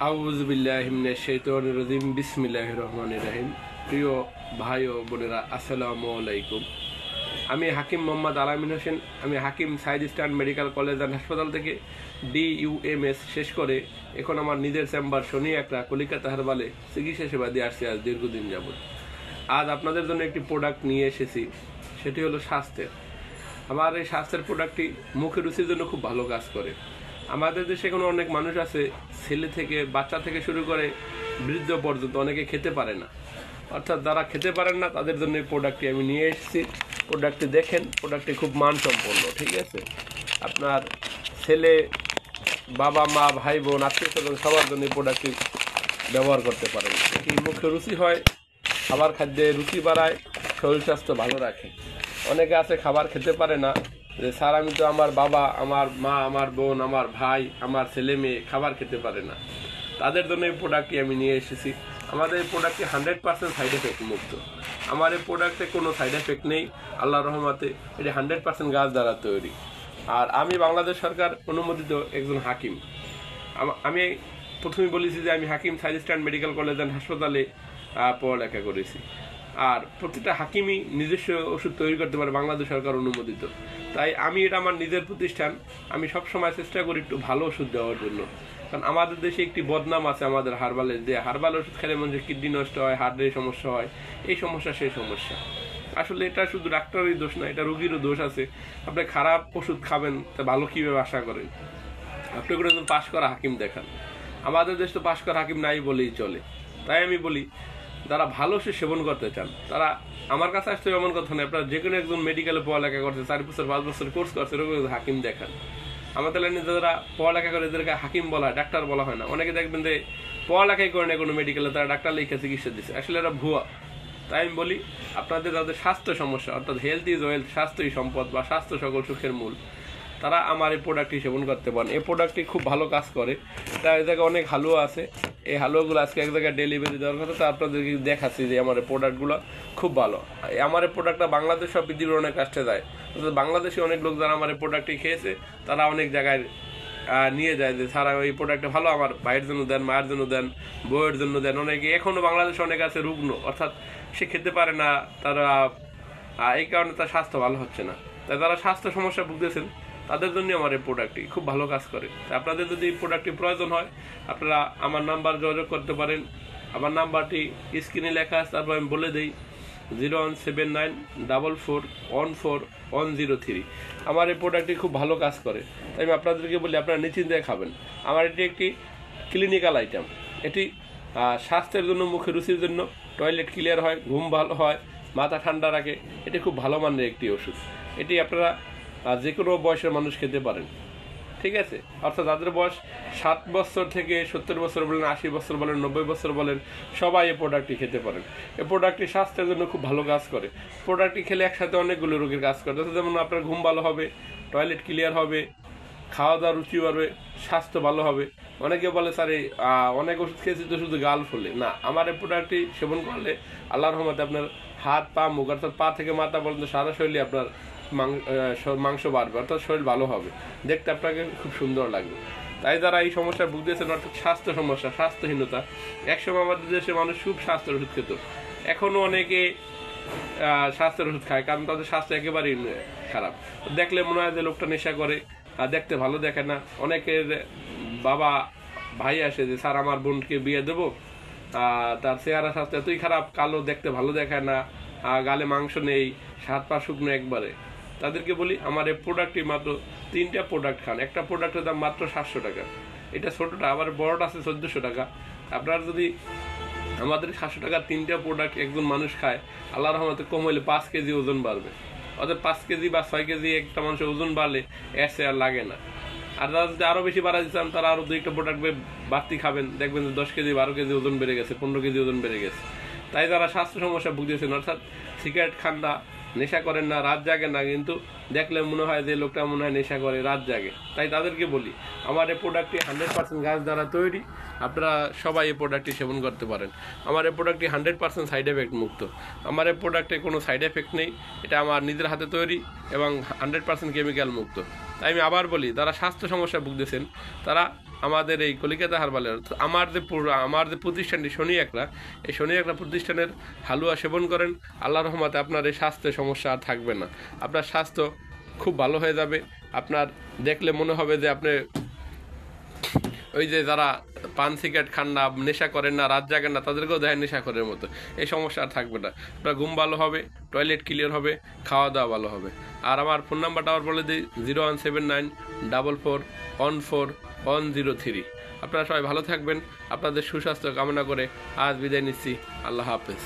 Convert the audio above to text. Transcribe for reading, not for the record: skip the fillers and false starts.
আউযু বিল্লাহি মিনাশ শাইতানির রাজিম বিসমিল্লাহির রহমানির রহিম। প্রিয় ভাই ও বোনেরা, আসসালামু আলাইকুম। আমি হাকিম মোহাম্মদ আলামিন হোসেন। আমি Hakim Saeed eastern medical college and হাসপাতাল থেকে DUMS শেষ করে এখন আমার নিজের চেম্বার শনি একটা কলিকাতা হারবালে চিকিৎসা সেবা দিয়ে আসছি আজ দীর্ঘদিন যাবত। আজ আপনাদের জন্য একটি প্রোডাক্ট নিয়ে এসেছি, সেটি হলো স্বাস্থ্যের। আমার এই স্বাস্থ্যের প্রোডাক্টটি মুখের রুচির জন্য খুব ভালো কাজ করে। আমাদের দেশে কোনো অনেক মানুষ আছে, ছেলে থেকে বাচ্চা থেকে শুরু করে বৃদ্ধ পর্যন্ত অনেকে খেতে পারে না। অর্থাৎ যারা খেতে পারেন না তাদের জন্য এই প্রোডাক্টটি আমি নিয়ে এসেছি। প্রোডাক্টটি দেখেন, প্রোডাক্টটি খুব মানসম্পন্ন, ঠিক আছে। আপনার ছেলে, বাবা মা, ভাই বোন, আত্মীয় স্বজন সবার জন্য এই প্রোডাক্টটি ব্যবহার করতে পারেন। এটি মুখে রুচি হয়, খাবার খাদ্যে রুচি বাড়ায়, শরীর স্বাস্থ্য ভালো রাখে। অনেকে আছে খাবার খেতে পারে না, যে স্যার আমি তো আমার বাবা, আমার মা, আমার বোন, আমার ভাই, আমার ছেলে মেয়ে খাবার খেতে পারে না। তাদের জন্য এই প্রোডাক্টটি আমি নিয়ে এসেছি। আমাদের এই প্রোডাক্টটি 100% সাইড এফেক্ট মুক্ত। আমার এই প্রোডাক্টে কোনো সাইড এফেক্ট নেই, আল্লাহর রহমতে। এটি 100% গাছ দ্বারা তৈরি। আর আমি বাংলাদেশ সরকার অনুমোদিত একজন হাকিম। আমি প্রথমেই বলেছি যে আমি Hakim Saeed eastern medical college and হাসপাতালে পড়ালেখা করেছি। আর প্রতিটা হাকিমই নিজস্ব ওষুধ তৈরি করতে পারে, বাংলাদেশ সরকার অনুমোদিত। তাই আমি এটা আমার নিজের প্রতিষ্ঠান, আমি সবসময় চেষ্টা করি একটু ভালো ওষুধ দেওয়ার জন্য। কারণ আমাদের দেশে একটি বদনাম আছে আমাদের হার্বালের, যে হার্বাল ওষুধ খেলে মানুষের কিডনি নষ্ট হয়, হার্টের সমস্যা হয়, এই সমস্যা সেই সমস্যা। আসলে এটা শুধু ডাক্তারেরই দোষ না, এটা রোগীরও দোষ আছে। আপনি খারাপ ওষুধ খাবেন, তা ভালো কীভাবে আশা করেন? আপনি করে একজন পাশ করা হাকিম দেখান। আমাদের দেশ তো পাশ করা হাকিম নাই বলেই চলে। তাই আমি বলি, যারা ভালো সে সেবন করতে চান তারা আমার কাছে আসতে এমন কথা নয়। আপনারা যে কোনো একজন মেডিকেলে পড়ালেখা করছে, 4 বছর 5 বছর কোর্স করছে, এরকম হাকিম দেখান। আমাদের লাইনে যারা পড়ালেখা করে এদেরকে হাকিম বলা হয়, ডাক্তার বলা হয় না। অনেকে দেখবেন যে পড়ালেখাই করে না কোনো মেডিকেলে, তারা ডাক্তার লিখে চিকিৎসা দিচ্ছে, আসলে এরা ভুয়া। তাই আমি বলি, আপনাদের যাদের স্বাস্থ্য সমস্যা, অর্থাৎ হেলথ ইজ ওয়েলথ, স্বাস্থ্যই সম্পদ বা স্বাস্থ্য সকল সুখের মূল, তারা আমার এই প্রোডাক্টটি সেবন করতে পারেন। এই প্রোডাক্টটি খুব ভালো কাজ করে। এটা এই জায়গায় অনেক হালুয়া আছে, এই হালুয়াগুলো আজকে এক জায়গায় ডেলিভারি দেওয়ার কথা, তো আপনাদেরকে দেখাচ্ছি যে আমার এই প্রোডাক্টগুলো খুব ভালো। আমার এই প্রোডাক্টটা বাংলাদেশ সব পৃথিবীর অনেক রাষ্ট্রে যায়। বাংলাদেশি অনেক লোক যারা আমার এই প্রোডাক্টটি খেয়েছে, তারা অনেক জায়গায় নিয়ে যায় যে স্যার এই প্রোডাক্টটা ভালো, আমার ভাইয়ের জন্য দেন, মায়ের জন্য দেন, বউয়ের জন্য দেন। অনেকে এখনও বাংলাদেশে অনেক আছে রুগ্ন, অর্থাৎ সে খেতে পারে না, তারা এই কারণে তার স্বাস্থ্য ভালো হচ্ছে না। তাই যারা স্বাস্থ্য সমস্যা ভুগতেছেন তাদের জন্য আমার এই প্রোডাক্টটি খুব ভালো কাজ করে। আপনাদের যদি এই প্রোডাক্টটি প্রয়োজন হয়, আপনারা আমার নাম্বার যোগাযোগ করতে পারেন। আমার নাম্বারটি স্ক্রিনে লেখা আছে, তারপর আমি বলে দিই 017944141003। আমার এই প্রোডাক্টটি খুব ভালো কাজ করে। তাই আমি আপনাদেরকে বলি, আপনারা নিশ্চিন্তে খাবেন। আমার এটি একটি ক্লিনিক্যাল আইটেম। এটি স্বাস্থ্যের জন্য, মুখের রুচির জন্য, টয়লেট ক্লিয়ার হয়, ঘুম ভালো হয়, মাথা ঠান্ডা রাখে। এটি খুব ভালো মানের একটি ওষুধ। এটি আপনারা যে কোনো বয়সের মানুষ খেতে পারেন, ঠিক আছে। অর্থাৎ যাদের বয়স 7 বছর থেকে 70 বছর বলেন, 80 বছর বলেন, 90 বছর বলেন, সবাই এই প্রোডাক্টটি খেতে পারেন। এই প্রোডাক্টটি স্বাস্থ্যের জন্য খুব ভালো কাজ করে। প্রোডাক্টটি খেলে একসাথে অনেকগুলো রোগের কাজ করে। যেমন আপনার ঘুম ভালো হবে, টয়লেট ক্লিয়ার হবে, খাওয়া দাওয়া রুচি বাড়বে, স্বাস্থ্য ভালো হবে। অনেকে বলে স্যার এই অনেক ওষুধ খেয়েছি তো শুধু গাল ফুলে না। আমার এই প্রোডাক্টটি সেবন করলে আল্লাহর রহমতে আপনার হাত, পা, মুখ, অর্থাৎ পা থেকে মাথা পর্যন্ত সারা শরীরে আপনার মাংস বাড়বে, অর্থাৎ শরীর ভালো হবে, দেখতে আপনাকে খুব সুন্দর লাগবে। তাই যারা এই সমস্যা ভুগতেছেন, অর্থাৎ স্বাস্থ্য সমস্যা, স্বাস্থ্যহীনতা, একসময় আমাদের দেশে মানুষ খুব স্বাস্থ্যের ওষুধ খেত। এখনও অনেকে স্বাস্থ্যের ওষুধ খায়, কারণ তাদের স্বাস্থ্য একেবারেই খারাপ। দেখলে মনে হয় যে লোকটা নেশা করে, দেখতে ভালো দেখে না। অনেকের বাবা, ভাই আসে যে স্যার আমার বোনকে বিয়ে দেবো, তার চেহারা স্বাস্থ্য এতই খারাপ, কালো, দেখতে ভালো দেখায় না, গালে মাংস নেই, হাত পা শুকনো একবারে। তাদেরকে বলি, আমার এই প্রোডাক্টটি মাত্র 3টা প্রোডাক্ট খান। একটা প্রোডাক্টের দাম মাত্র 700 টাকা। এটা ছোটোটা, আবার বড়টা আছে 1400 টাকা। আপনার যদি আমাদের 700 টাকার 3টা প্রোডাক্ট একজন মানুষ খায়, আল্লাহর রহমতে কম হইলে 5 কেজি ওজন বাড়বে। অর্থাৎ 5 কেজি বা 6 কেজি একটা মানুষের ওজন বাড়লে এসে আর লাগে না। আর যারা যদি আরও বেশি বাড়াতে চান, তারা আরও 2টা প্রোডাক্ট বাড়তি খাবেন, দেখবেন যে 10 কেজি 12 কেজি ওজন বেড়ে গেছে, 15 কেজি ওজন বেড়ে গেছে। তাই যারা স্বাস্থ্য সমস্যা ভুগতেছেন, অর্থাৎ সিগারেট খান না, নেশা করেন না, রাত জাগেন না, কিন্তু দেখলে মনে হয় যে লোকটা মনে হয় নেশা করে, রাত জাগে, তাই তাদেরকে বলি আমার এই প্রোডাক্টটি 100% গাছ দ্বারা তৈরি। আপনারা সবাই এই প্রোডাক্টটি সেবন করতে পারেন। আমার এই প্রোডাক্টটি 100% সাইড এফেক্ট মুক্ত। আমার এই প্রোডাক্টে কোনো সাইড এফেক্ট নেই। এটা আমার নিজের হাতে তৈরি এবং 100% কেমিক্যাল মুক্ত। তাই আমি আবার বলি, যারা স্বাস্থ্য সমস্যা ভুগতেছেন তারা আমাদের এই কলিকাতা হারবালের আমার যে প্রতিষ্ঠানটি শনি একরা, এই শনি একরা প্রতিষ্ঠানের হালুয়া সেবন করেন, আল্লাহ রহমতে আপনার এই স্বাস্থ্যের সমস্যা আর থাকবে না। আপনার স্বাস্থ্য খুব ভালো হয়ে যাবে। আপনার দেখলে মনে হবে যে আপনি ওই যে যারা পান সিগারেট খান না, নেশা করেন না, রাত জাগেন না, তাদেরকেও দেখেন নেশা করার মতো। এই সমস্যা আর থাকবে না। আপনার ঘুম ভালো হবে, টয়লেট ক্লিয়ার হবে, খাওয়া দাওয়া ভালো হবে। আর আমার ফোন নাম্বারটা আবার বলে দিই 017944144103। আপনারা সবাই ভালো থাকবেন। আপনাদের সুস্বাস্থ্য কামনা করে আজ বিদায় নিচ্ছি। আল্লাহ হাফেজ।